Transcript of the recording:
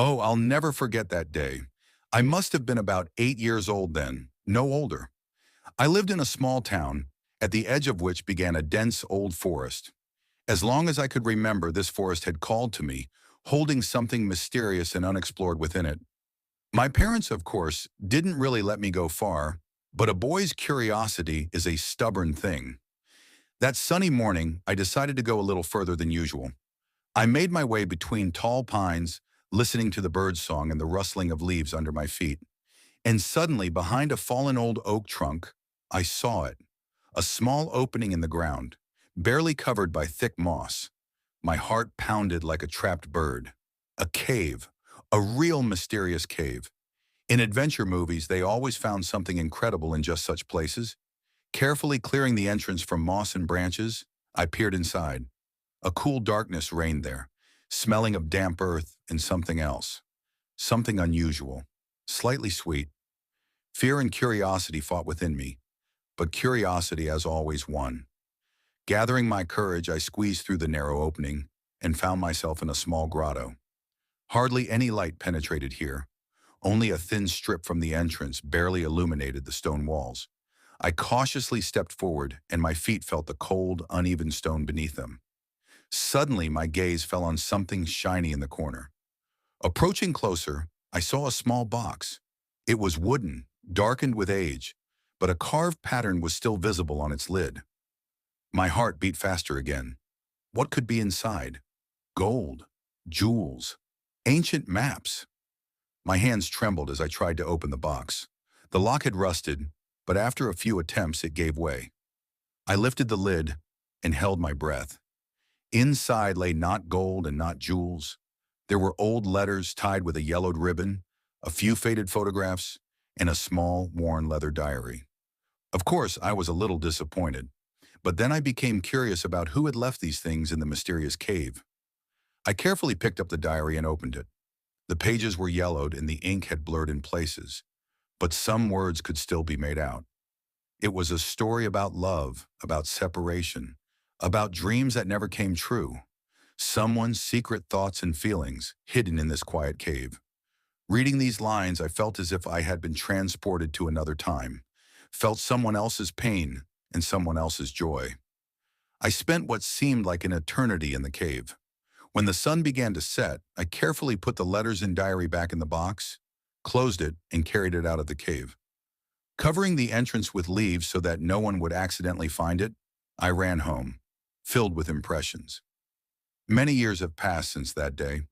Oh, I'll never forget that day. I must have been about 8 years old then, no older. I lived in a small town, at the edge of which began a dense old forest. As long as I could remember, this forest had called to me, holding something mysterious and unexplored within it. My parents, of course, didn't really let me go far, but a boy's curiosity is a stubborn thing. That sunny morning, I decided to go a little further than usual. I made my way between tall pines, listening to the birdsong song and the rustling of leaves under my feet. And suddenly, behind a fallen old oak trunk, I saw it, a small opening in the ground, barely covered by thick moss. My heart pounded like a trapped bird. A cave, a real mysterious cave. In adventure movies, they always found something incredible in just such places. Carefully clearing the entrance from moss and branches, I peered inside. A cool darkness reigned there, smelling of damp earth and something else. Something unusual, slightly sweet. Fear and curiosity fought within me, but curiosity as always won. Gathering my courage, I squeezed through the narrow opening and found myself in a small grotto. Hardly any light penetrated here. Only a thin strip from the entrance barely illuminated the stone walls. I cautiously stepped forward, and my feet felt the cold, uneven stone beneath them. Suddenly, my gaze fell on something shiny in the corner. Approaching closer, I saw a small box. It was wooden, darkened with age, but a carved pattern was still visible on its lid. My heart beat faster again. What could be inside? Gold, jewels, ancient maps. My hands trembled as I tried to open the box. The lock had rusted, but after a few attempts it gave way. I lifted the lid and held my breath. Inside lay not gold and not jewels. There were old letters tied with a yellowed ribbon, a few faded photographs, and a small, worn leather diary. Of course, I was a little disappointed, but then I became curious about who had left these things in the mysterious cave. I carefully picked up the diary and opened it. The pages were yellowed and the ink had blurred in places, but some words could still be made out. It was a story about love, about separation, about dreams that never came true. Someone's secret thoughts and feelings hidden in this quiet cave. Reading these lines, I felt as if I had been transported to another time, felt someone else's pain and someone else's joy. I spent what seemed like an eternity in the cave. When the sun began to set, I carefully put the letters and diary back in the box, closed it, and carried it out of the cave. Covering the entrance with leaves so that no one would accidentally find it, I ran home, filled with impressions. Many years have passed since that day,